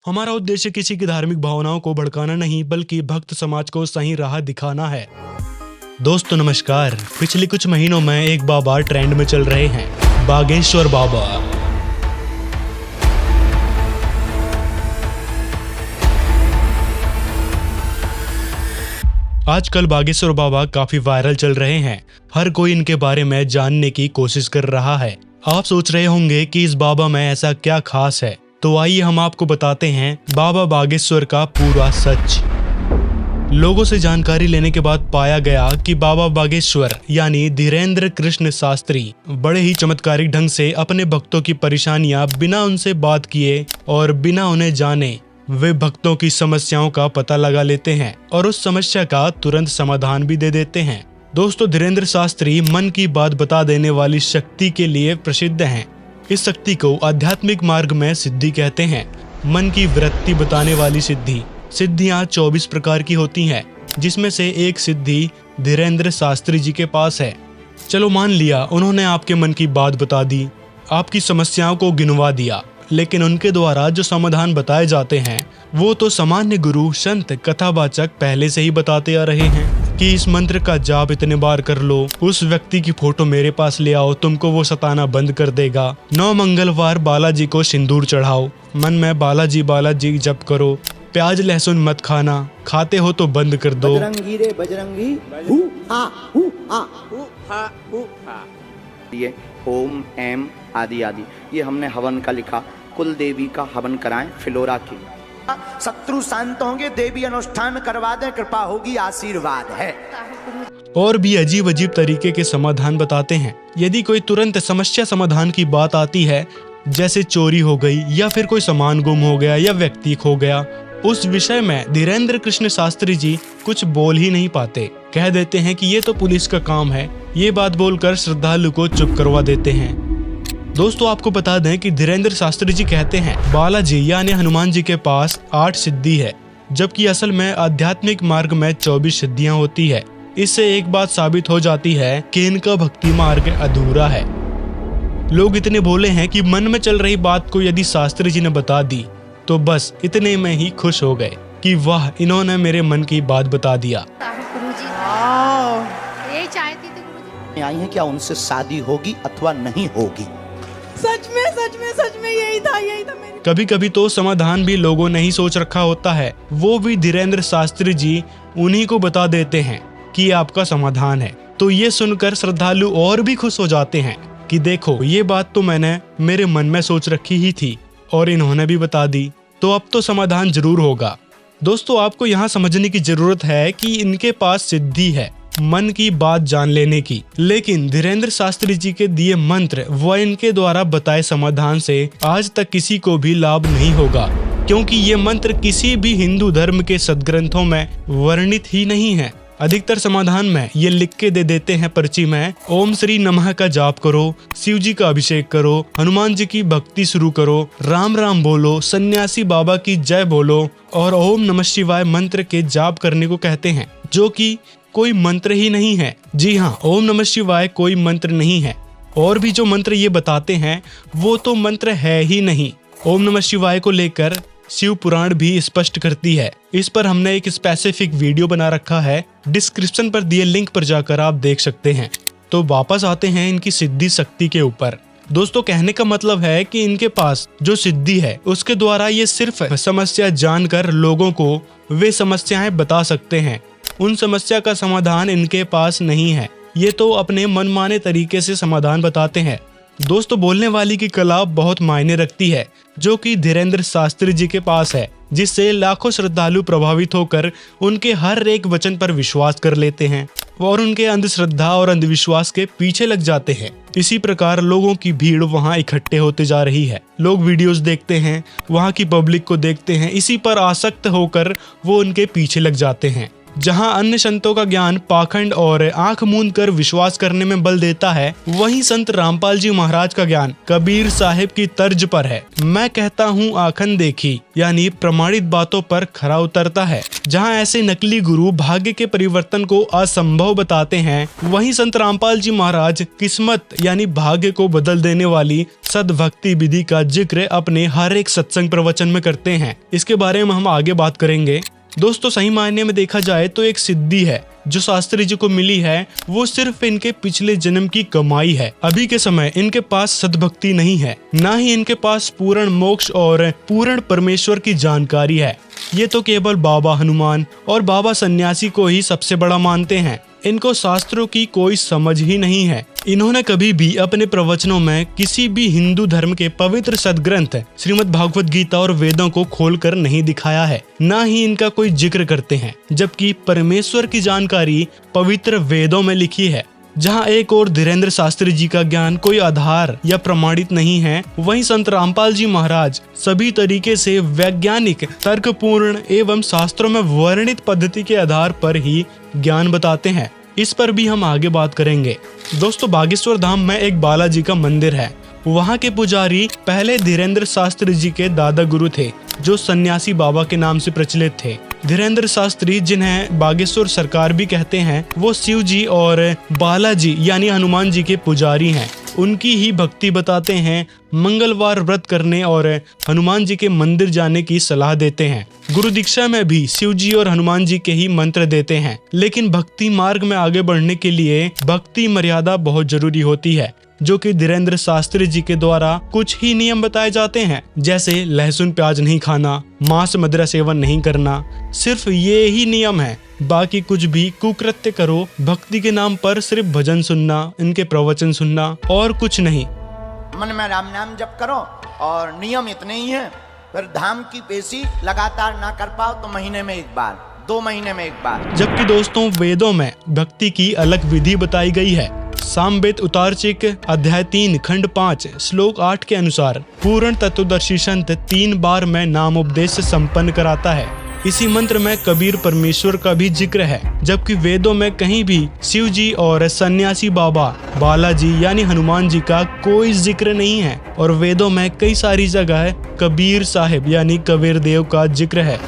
हमारा उद्देश्य किसी की धार्मिक भावनाओं को भड़काना नहीं, बल्कि भक्त समाज को सही राह दिखाना है। दोस्तों नमस्कार। पिछले कुछ महीनों में एक बाबा ट्रेंड में चल रहे हैं, बागेश्वर बाबा। आजकल बागेश्वर बाबा काफी वायरल चल रहे हैं। हर कोई इनके बारे में जानने की कोशिश कर रहा है। आप सोच रहे होंगे कि इस बाबा में ऐसा क्या खास है, तो आइए हम आपको बताते हैं बाबा बागेश्वर का पूरा सच। लोगों से जानकारी लेने के बाद पाया गया कि बाबा बागेश्वर यानी धीरेन्द्र कृष्ण शास्त्री बड़े ही चमत्कारिक ढंग से अपने भक्तों की परेशानियां बिना उनसे बात किए और बिना उन्हें जाने वे भक्तों की समस्याओं का पता लगा लेते हैं और उस समस्या का तुरंत समाधान भी दे देते हैं। दोस्तों, धीरेन्द्र शास्त्री मन की बात बता देने वाली शक्ति के लिए प्रसिद्ध हैं। इस शक्ति को आध्यात्मिक मार्ग में सिद्धि कहते हैं। मन की वृत्ति बताने वाली सिद्धि। सिद्धियां 24 प्रकार की होती हैं, जिसमें से एक सिद्धि धीरेन्द्र शास्त्री जी के पास है। चलो मान लिया उन्होंने आपके मन की बात बता दी, आपकी समस्याओं को गिनवा दिया, लेकिन उनके द्वारा जो समाधान बताए जाते हैं वो तो सामान्य गुरु, संत, कथावाचक पहले से ही बताते आ रहे हैं कि इस मंत्र का जाप इतने बार कर लो, उस व्यक्ति की फोटो मेरे पास ले आओ, तुमको वो सताना बंद कर देगा। 9 मंगलवार बालाजी को सिंदूर चढ़ाओ, मन में बालाजी बालाजी जप करो, प्याज लहसुन मत खाना, खाते हो तो बंद कर दो। बजरंगी रे बजरंगी, हु हा हु हा हु हा हु हा। ये ओम एम आदि आदि, ये हमने हवन का लिखा। कुल देवी का हवन कराएं, फिलोरा की। शत्रु शांत होंगे, देवी अनुष्ठान करवा दें, कृपा होगी, आशीर्वाद है। और भी अजीब अजीब तरीके के समाधान बताते हैं। यदि कोई तुरंत समस्या समाधान की बात आती है, जैसे चोरी हो गई या फिर कोई सामान गुम हो गया या व्यक्ति खो गया, उस विषय में धीरेन्द्र कृष्ण शास्त्री जी कुछ बोल ही नहीं पाते। कह देते हैं कि ये तो पुलिस का काम है। ये बात बोलकर श्रद्धालु को चुप करवा देते हैं। दोस्तों, आपको बता दें कि धीरेन्द्र शास्त्री जी कहते हैं बालाजी यानी हनुमान जी के पास 8 सिद्धि है, जबकि असल में आध्यात्मिक मार्ग में 24 सिद्धियां होती है। इससे एक बात साबित हो जाती है कि इनका भक्ति मार्ग अधूरा है। लोग इतने भोले हैं कि मन में चल रही बात को यदि शास्त्री जी ने बता दी तो बस इतने में ही खुश हो गए कि वाह, इन्होंने मेरे मन की बात बता दिया। यही चाहती थी गुरुजी। आई है क्या उनसे शादी होगी अथवा नहीं होगी? सच में यही था मेरी। कभी कभी तो समाधान भी लोगों ने ही सोच रखा होता है, वो भी धीरेन्द्र शास्त्री जी उन्हीं को बता देते हैं कि आपका समाधान है। तो ये सुनकर श्रद्धालु और भी खुश हो जाते हैं कि देखो, ये बात तो मैंने मेरे मन में सोच रखी ही थी और इन्होंने भी बता दी, तो अब तो समाधान जरूर होगा। दोस्तों, आपको यहाँ समझने की जरूरत है कि इनके पास सिद्धि है मन की बात जान लेने की, लेकिन धीरेन्द्र शास्त्री जी के दिए मंत्र व इनके द्वारा बताए समाधान से आज तक किसी को भी लाभ नहीं होगा, क्योंकि ये मंत्र किसी भी हिंदू धर्म के सदग्रंथों में वर्णित ही नहीं है। अधिकतर समाधान में ये लिख के दे देते हैं पर्ची में, ओम श्री नमः का जाप करो, शिव जी का अभिषेक करो, हनुमान जी की भक्ति शुरू करो, राम राम बोलो, सन्यासी बाबा की जय बोलो और ओम नमः शिवाय मंत्र के जाप करने को कहते हैं, जो कि कोई मंत्र ही नहीं है। जी हाँ, ओम नमः शिवाय कोई मंत्र नहीं है। और भी जो मंत्र ये बताते हैं वो तो मंत्र है ही नहीं। ओम नमः शिवाय को लेकर शिव पुराण भी स्पष्ट करती है। इस पर हमने एक स्पेसिफिक वीडियो बना रखा है, डिस्क्रिप्शन पर दिए लिंक पर जाकर आप देख सकते हैं। तो वापस आते हैं इनकी सिद्धि शक्ति के ऊपर। दोस्तों, कहने का मतलब है कि इनके पास जो सिद्धि है उसके द्वारा ये सिर्फ समस्या जानकर लोगों को वे समस्याएं बता सकते हैं। उन समस्या का समाधान इनके पास नहीं है, ये तो अपने मनमाने तरीके से समाधान बताते हैं। दोस्तों, बोलने वाली की कला बहुत मायने रखती है, जो कि धीरेन्द्र शास्त्री जी के पास है, जिससे लाखों श्रद्धालु प्रभावित होकर उनके हर एक वचन पर विश्वास कर लेते हैं और उनके अंधश्रद्धा और अंधविश्वास के पीछे लग जाते हैं। इसी प्रकार लोगों की भीड़ वहां इकट्ठे होते जा रही है। लोग वीडियोस देखते हैं, वहां की पब्लिक को देखते हैं, इसी पर आसक्त होकर वो उनके पीछे लग जाते हैं। जहाँ अन्य संतों का ज्ञान पाखंड और आंख मूंद कर विश्वास करने में बल देता है, वहीं संत रामपाल जी महाराज का ज्ञान कबीर साहिब की तर्ज पर है। मैं कहता हूँ आखन देखी, यानी प्रमाणित बातों पर खरा उतरता है। जहाँ ऐसे नकली गुरु भाग्य के परिवर्तन को असंभव बताते हैं, वहीं संत रामपाल जी महाराज किस्मत यानी भाग्य को बदल देने वाली सद्भक्ति विधि का जिक्र अपने हर एक सत्संग प्रवचन में करते हैं। इसके बारे में हम आगे बात करेंगे। दोस्तों, सही मायने में देखा जाए तो एक सिद्धि है जो शास्त्री जी को मिली है, वो सिर्फ इनके पिछले जन्म की कमाई है। अभी के समय इनके पास सद्भक्ति नहीं है, ना ही इनके पास पूर्ण मोक्ष और पूर्ण परमेश्वर की जानकारी है। ये तो केवल बाबा हनुमान और बाबा सन्यासी को ही सबसे बड़ा मानते हैं। इनको शास्त्रों की कोई समझ ही नहीं है। इन्होंने कभी भी अपने प्रवचनों में किसी भी हिंदू धर्म के पवित्र सदग्रंथ श्रीमद् भागवत गीता और वेदों को खोलकर नहीं दिखाया है, ना ही इनका कोई जिक्र करते हैं, जबकि परमेश्वर की जानकारी पवित्र वेदों में लिखी है। जहाँ एक और धीरेन्द्र शास्त्री जी का ज्ञान कोई आधार या प्रमाणित नहीं है, वहीं संत रामपाल जी महाराज सभी तरीके से वैज्ञानिक, तर्कपूर्ण एवं शास्त्रों में वर्णित पद्धति के आधार पर ही ज्ञान बताते हैं। इस पर भी हम आगे बात करेंगे। दोस्तों, बागेश्वर धाम में एक बालाजी का मंदिर है। वहाँ के पुजारी पहले धीरेन्द्र शास्त्री जी के दादा गुरु थे, जो सन्यासी बाबा के नाम से प्रचलित थे। धीरेन्द्र शास्त्री, जिन्हें बागेश्वर सरकार भी कहते हैं, वो शिव जी और बालाजी यानी हनुमान जी के पुजारी हैं। उनकी ही भक्ति बताते हैं, मंगलवार व्रत करने और हनुमान जी के मंदिर जाने की सलाह देते हैं। गुरु दीक्षा में भी शिव जी और हनुमान जी के ही मंत्र देते हैं। लेकिन भक्ति मार्ग में आगे बढ़ने के लिए भक्ति मर्यादा बहुत जरूरी होती है, जो कि धीरेन्द्र शास्त्री जी के द्वारा कुछ ही नियम बताए जाते हैं, जैसे लहसुन प्याज नहीं खाना, मांस मदिरा सेवन नहीं करना। सिर्फ ये ही नियम है, बाकी कुछ भी कुकृत्य करो, भक्ति के नाम पर सिर्फ भजन सुनना, इनके प्रवचन सुनना और कुछ नहीं। मन में राम नाम जप करो और नियम इतने ही हैं। फिर धाम की पेशी लगातार ना कर पाओ तो महीने में एक बार, 2 महीने में एक बार। जबकि दोस्तों, वेदों में भक्ति की अलग विधि बताई गई है। सामवेद उतारचिक अध्याय 3 खंड 5 श्लोक 8 के अनुसार पूर्ण तत्वदर्शी संत 3 बार में नाम उपदेश संपन्न कराता है। इसी मंत्र में कबीर परमेश्वर का भी जिक्र है, जबकि वेदों में कहीं भी शिव जी और सन्यासी बाबा बालाजी यानी हनुमान जी का कोई जिक्र नहीं है। और वेदों में कई सारी जगह कबीर साहिब यानी कबीर देव का जिक्र है।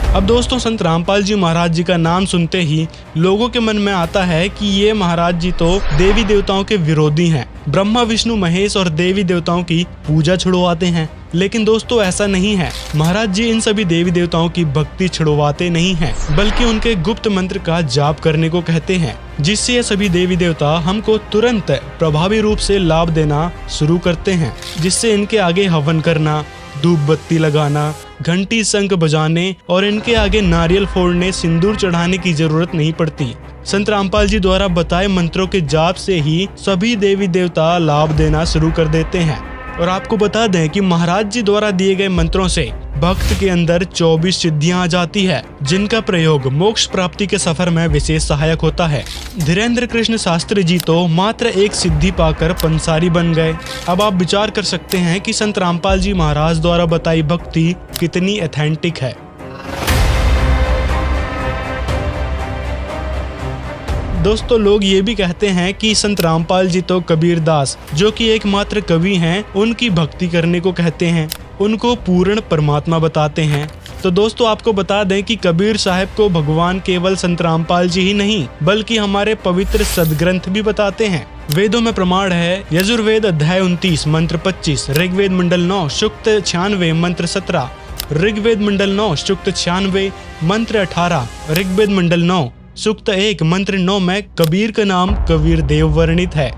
अब दोस्तों, संत रामपाल जी महाराज जी का नाम सुनते ही लोगों के मन में आता है कि ये महाराज जी तो देवी देवताओं के विरोधी हैं, ब्रह्मा विष्णु महेश और देवी देवताओं की पूजा छुड़वाते हैं। लेकिन दोस्तों, ऐसा नहीं है। महाराज जी इन सभी देवी देवताओं की भक्ति छुड़वाते नहीं हैं, बल्कि उनके गुप्त मंत्र का जाप करने को कहते हैं, जिससे ये सभी देवी देवता हमको तुरंत प्रभावी रूप से लाभ देना शुरू करते हैं। जिससे इनके आगे हवन करना, धूप बत्ती लगाना, घंटी शंख बजाने और इनके आगे नारियल फोड़ने, सिंदूर चढ़ाने की जरूरत नहीं पड़ती। संत रामपाल जी द्वारा बताए मंत्रों के जाप से ही सभी देवी देवता लाभ देना शुरू कर देते हैं। और आपको बता दें कि महाराज जी द्वारा दिए गए मंत्रों से भक्त के अंदर 24 सिद्धियां आ जाती है, जिनका प्रयोग मोक्ष प्राप्ति के सफर में विशेष सहायक होता है। धीरेन्द्र कृष्ण शास्त्री जी तो मात्र एक सिद्धि पाकर पंसारी बन गए। अब आप विचार कर सकते हैं कि संत रामपाल जी महाराज द्वारा बताई भक्ति कितनी ऑथेंटिक है। दोस्तों, लोग ये भी कहते हैं कि संत रामपाल जी तो कबीरदास, जो कि एकमात्र कवि हैं, उनकी भक्ति करने को कहते हैं, उनको पूर्ण परमात्मा बताते हैं। तो दोस्तों, आपको बता दें कि कबीर साहब को भगवान केवल संत रामपाल जी ही नहीं, बल्कि हमारे पवित्र सदग्रंथ भी बताते हैं। वेदों में प्रमाण है, यजुर्वेद अध्याय 29 मंत्र 25, ऋग्वेद मंडल 9 सूक्त 96 मंत्र 17, ऋग्वेद मंडल 9 सूक्त 96 मंत्र 18, ऋग्वेद मंडल 9 सूक्त 1 मंत्र 9 में कबीर का नाम कबीर देव वर्णित है।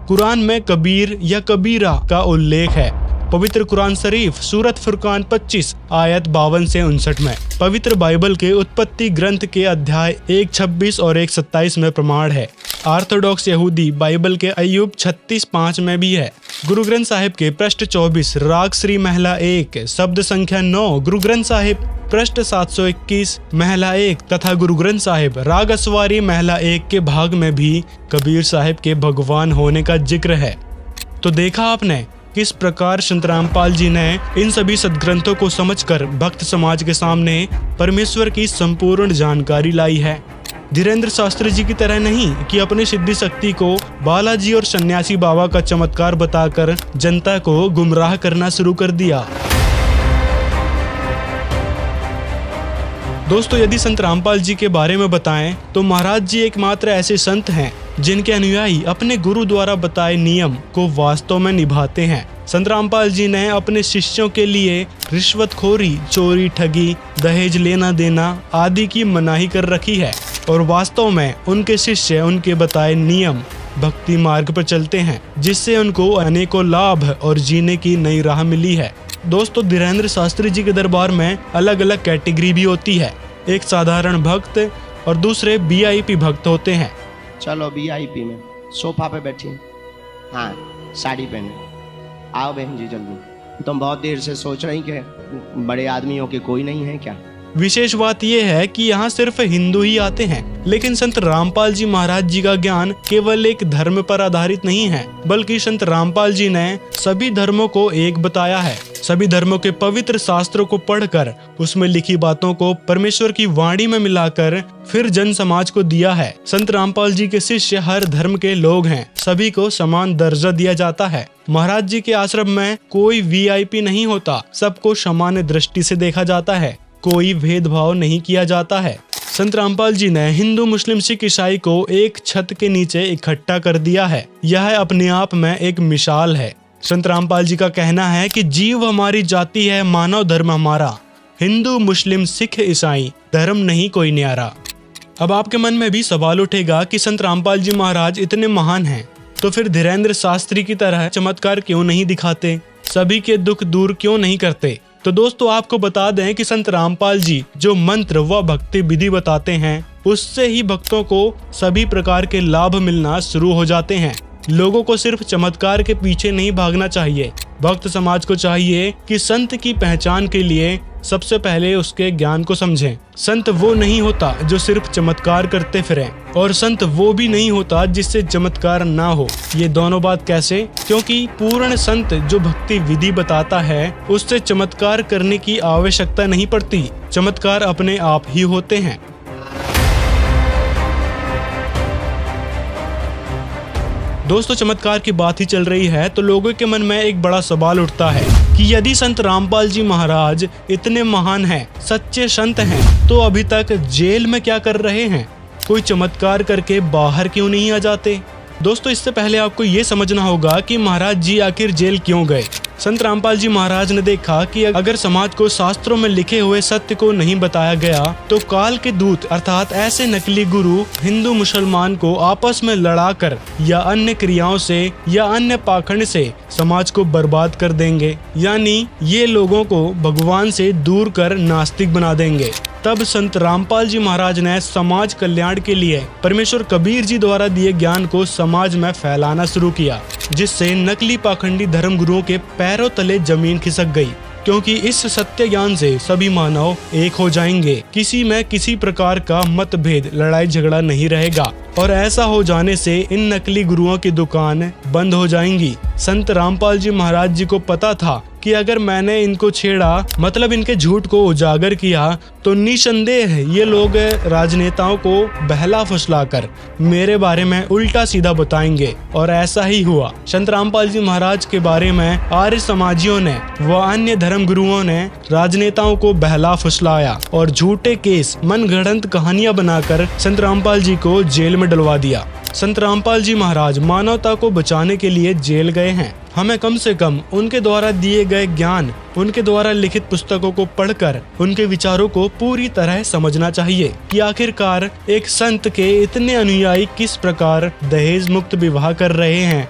कुरान में कबीर या कबीरा का उल्लेख है। पवित्र कुरान शरीफ सूरत फुरकान 25 आयत 52 से 59 में, पवित्र बाइबल के उत्पत्ति ग्रंथ के अध्याय 1:26 और 1:27 में प्रमाण है। ऑर्थोडॉक्स यहूदी बाइबल के अय्यूब 36:5 में भी है। गुरु ग्रंथ साहिब के पृष्ठ 24 राग श्री महला 1 शब्द संख्या 9, गुरु ग्रंथ साहिब पृष्ठ 721 महला 1 तथा गुरु ग्रंथ साहिब राग अस्वारी महला 1 के भाग में भी कबीर साहिब के भगवान होने का जिक्र है। तो देखा आपने, किस प्रकार संत रामपाल जी ने इन सभी सदग्रंथों को समझकर भक्त समाज के सामने परमेश्वर की संपूर्ण जानकारी लाई है। धीरेन्द्र शास्त्री जी की तरह नहीं कि अपनी सिद्धि शक्ति को बालाजी और सन्यासी बाबा का चमत्कार बताकर जनता को गुमराह करना शुरू कर दिया। दोस्तों, यदि संत रामपाल जी के बारे में बताएं तो महाराज जी एकमात्र ऐसे संत हैं जिनके अनुयायी अपने गुरु द्वारा बताए नियम को वास्तव में निभाते हैं। संत रामपाल जी ने अपने शिष्यों के लिए रिश्वतखोरी, चोरी, ठगी, दहेज लेना देना आदि की मनाही कर रखी है और वास्तव में उनके शिष्य उनके बताए नियम भक्ति मार्ग पर चलते हैं, जिससे उनको अनेकों लाभ और जीने की नई राह मिली है। दोस्तों, धीरेन्द्र शास्त्री जी के दरबार में अलग अलग कैटेगरी भी होती है। एक साधारण भक्त और दूसरे वीआईपी भक्त होते हैं। चलो वीआईपी में सोफा पे बैठिए। हाँ, साड़ी पहने। आओ बहन जी जल्दी। तुम बहुत देर से सोच रही कि बड़े आदमियों के कोई नहीं है क्या? विशेष बात यह है कि यहाँ सिर्फ हिंदू ही आते हैं, लेकिन संत रामपाल जी महाराज जी का ज्ञान केवल एक धर्म पर आधारित नहीं है, बल्कि संत रामपाल जी ने सभी धर्मों को एक बताया है। सभी धर्मों के पवित्र शास्त्रों को पढ़कर उसमें लिखी बातों को परमेश्वर की वाणी में मिलाकर फिर जन समाज को दिया है। संत रामपाल जी के शिष्य हर धर्म के लोग हैं, सभी को समान दर्जा दिया जाता है। महाराज जी के आश्रम में कोई वीआईपी नहीं होता, सबको समान दृष्टि से देखा जाता है, कोई भेदभाव नहीं किया जाता है। संत रामपाल जी ने हिंदू, मुस्लिम, सिख, ईसाई को एक छत के नीचे इकट्ठा कर दिया है। यह अपने आप में एक मिसाल है। संत रामपाल जी का कहना है कि जीव हमारी जाति है, मानव धर्म हमारा, हिंदू, मुस्लिम, सिख, ईसाई, धर्म नहीं कोई न्यारा। अब आपके मन में भी सवाल उठेगा कि संत रामपाल जी महाराज इतने महान हैं, तो फिर धीरेन्द्र शास्त्री की तरह चमत्कार क्यों नहीं दिखाते, सभी के दुख दूर क्यों नहीं करते? तो दोस्तों, आपको बता दें कि संत रामपाल जी जो मंत्र व भक्ति विधि बताते हैं, उससे ही भक्तों को सभी प्रकार के लाभ मिलना शुरू हो जाते हैं। लोगों को सिर्फ चमत्कार के पीछे नहीं भागना चाहिए। भक्त समाज को चाहिए कि संत की पहचान के लिए सबसे पहले उसके ज्ञान को समझें। संत वो नहीं होता जो सिर्फ चमत्कार करते फिरे, और संत वो भी नहीं होता जिससे चमत्कार ना हो। ये दोनों बात कैसे? क्योंकि पूर्ण संत जो भक्ति विधि बताता है, उससे चमत्कार करने की आवश्यकता नहीं पड़ती, चमत्कार अपने आप ही होते हैं। दोस्तों, चमत्कार की बात ही चल रही है तो लोगों के मन में एक बड़ा सवाल उठता है कि यदि संत रामपाल जी महाराज इतने महान हैं, सच्चे संत हैं, तो अभी तक जेल में क्या कर रहे हैं? कोई चमत्कार करके बाहर क्यों नहीं आ जाते? दोस्तों, इससे पहले आपको ये समझना होगा कि महाराज जी आखिर जेल क्यों गए। संत रामपाल जी महाराज ने देखा कि अगर समाज को शास्त्रों में लिखे हुए सत्य को नहीं बताया गया तो काल के दूत अर्थात ऐसे नकली गुरु हिंदू मुसलमान को आपस में लड़ाकर या अन्य क्रियाओं से या अन्य पाखंड से समाज को बर्बाद कर देंगे, यानी ये लोगों को भगवान से दूर कर नास्तिक बना देंगे। तब संत रामपाल जी महाराज ने समाज कल्याण के लिए परमेश्वर कबीर जी द्वारा दिए ज्ञान को समाज में फैलाना शुरू किया, जिससे नकली पाखंडी धर्म गुरुओं के पैरों तले जमीन खिसक गई। क्योंकि इस सत्य ज्ञान से सभी मानव एक हो जाएंगे, किसी में किसी प्रकार का मतभेद, लड़ाई झगड़ा नहीं रहेगा, और ऐसा हो जाने से इन नकली गुरुओं की दुकान बंद हो जाएंगी। संत रामपाल जी महाराज जी को पता था कि अगर मैंने इनको छेड़ा, मतलब इनके झूठ को उजागर किया, तो निसंदेह ये लोग राजनेताओं को बहला फुसलाकर मेरे बारे में उल्टा सीधा बताएंगे, और ऐसा ही हुआ। संत रामपाल जी महाराज के बारे में आर्य समाजियों ने व अन्य धर्म गुरुओं ने राजनेताओं को बहला फुसलाया और झूठे केस, मनगढ़ंत कहानियां बनाकर संत रामपाल जी को जेल में डलवा दिया। संत रामपाल जी महाराज मानवता को बचाने के लिए जेल गए हैं। हमें कम से कम उनके द्वारा दिए गए ज्ञान, उनके द्वारा लिखित पुस्तकों को पढ़कर उनके विचारों को पूरी तरह समझना चाहिए कि आखिरकार एक संत के इतने अनुयायी किस प्रकार दहेज मुक्त विवाह कर रहे हैं,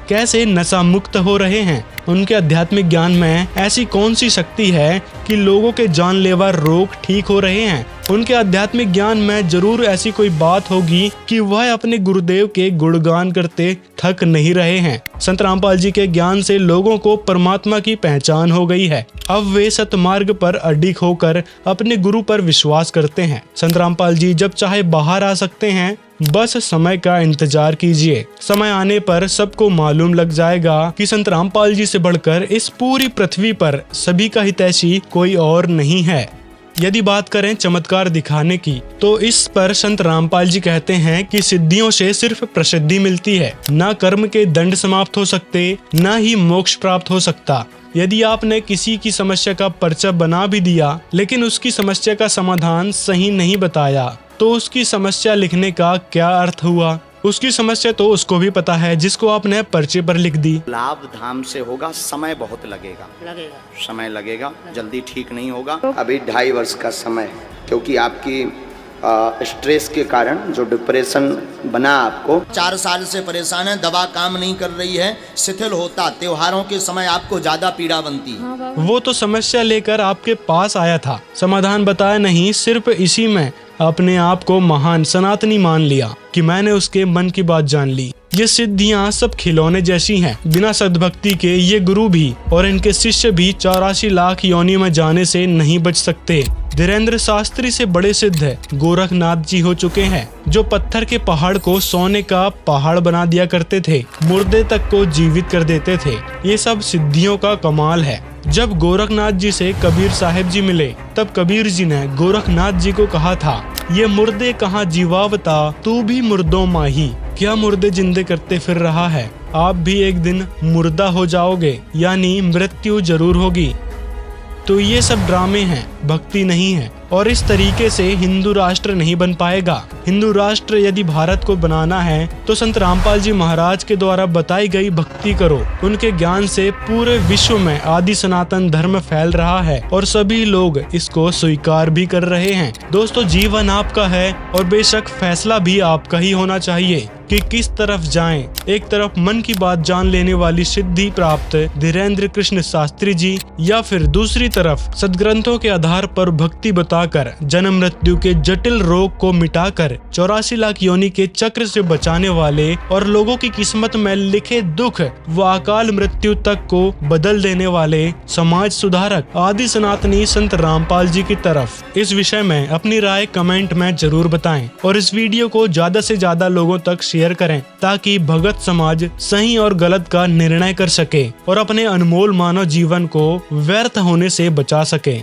कैसे नशा मुक्त हो रहे हैं। उनके आध्यात्मिक ज्ञान में ऐसी कौन सी शक्ति है कि लोगों के जानलेवा रोग ठीक हो रहे हैं। उनके आध्यात्मिक ज्ञान में जरूर ऐसी कोई बात होगी कि वह अपने गुरुदेव के गुणगान करते थक नहीं रहे हैं। संत रामपाल जी के ज्ञान से लोगों को परमात्मा की पहचान हो गई है। अब वे सतमार्ग पर अडिग होकर अपने गुरु पर विश्वास करते हैं। संत रामपाल जी जब चाहे बाहर आ सकते हैं, बस समय का इंतजार कीजिए। समय आने पर सबको मालूम लग जाएगा कि संत रामपाल जी से बढ़कर इस पूरी पृथ्वी पर सभी का हितैषी कोई और नहीं है। यदि बात करें चमत्कार दिखाने की, तो इस पर संत रामपाल जी कहते हैं कि सिद्धियों से सिर्फ प्रसिद्धि मिलती है, ना कर्म के दंड समाप्त हो सकते, ना ही मोक्ष प्राप्त हो सकता। यदि आपने किसी की समस्या का पर्चा बना भी दिया लेकिन उसकी समस्या का समाधान सही नहीं बताया, तो उसकी समस्या लिखने का क्या अर्थ हुआ? उसकी समस्या तो उसको भी पता है जिसको आपने पर्चे पर लिख दी। लाभ धाम से होगा, समय बहुत लगेगा, समय लगेगा, जल्दी ठीक नहीं होगा। अभी 2.5 वर्ष का समय है, क्योंकि आपकी स्ट्रेस के कारण जो डिप्रेशन बना आपको। 4 साल से परेशान है, दवा काम नहीं कर रही है, शिथिल होता, त्योहारों के समय आपको ज्यादा पीड़ा बनती। वो तो समस्या लेकर आपके पास आया था, समाधान बताया नहीं, सिर्फ इसी में अपने आप को महान सनातनी मान लिया कि मैंने उसके मन की बात जान ली। ये सिद्धियां सब खिलौने जैसी हैं। बिना सद्भक्ति के ये गुरु भी और इनके शिष्य भी 84 लाख योनि में जाने से नहीं बच सकते। धीरेन्द्र शास्त्री से बड़े सिद्ध गोरखनाथ जी हो चुके हैं, जो पत्थर के पहाड़ को सोने का पहाड़ बना दिया करते थे, मुर्दे तक को जीवित कर देते थे। ये सब सिद्धियों का कमाल है। जब गोरखनाथ जी से कबीर साहिब जी मिले, तब कबीर जी ने गोरखनाथ जी को कहा था, ये मुर्दे कहाँ जीवावता, तू भी मुर्दों माही। क्या मुर्दे जिंदे करते फिर रहा है? आप भी एक दिन मुर्दा हो जाओगे, यानी मृत्यु जरूर होगी। तो ये सब ड्रामे हैं, भक्ति नहीं है। और इस तरीके से हिंदू राष्ट्र नहीं बन पाएगा। हिंदू राष्ट्र यदि भारत को बनाना है तो संत रामपाल जी महाराज के द्वारा बताई गई भक्ति करो। उनके ज्ञान से पूरे विश्व में आदि सनातन धर्म फैल रहा है और सभी लोग इसको स्वीकार भी कर रहे हैं। दोस्तों, जीवन आपका है और बेशक फैसला भी आपका ही होना चाहिए कि किस तरफ जाएं। एक तरफ मन की बात जान लेने वाली सिद्धि प्राप्त धीरेन्द्र कृष्ण शास्त्री जी, या फिर दूसरी तरफ सदग्रंथों के आधार पर भक्ति बताकर जन्म मृत्यु के जटिल रोग को मिटाकर 84 लाख योनि के चक्र से बचाने वाले और लोगों की किस्मत में लिखे दुख व अकाल मृत्यु तक को बदल देने वाले समाज सुधारक आदि सनातनी संत रामपाल जी की तरफ। इस विषय में अपनी राय कमेंट में जरूर बताएं और इस वीडियो को ज्यादा से ज्यादा लोगों तक शेयर करें, ताकि भगत समाज सही और गलत का निर्णय कर सके और अपने अनमोल मानव जीवन को व्यर्थ होने से बचा सके।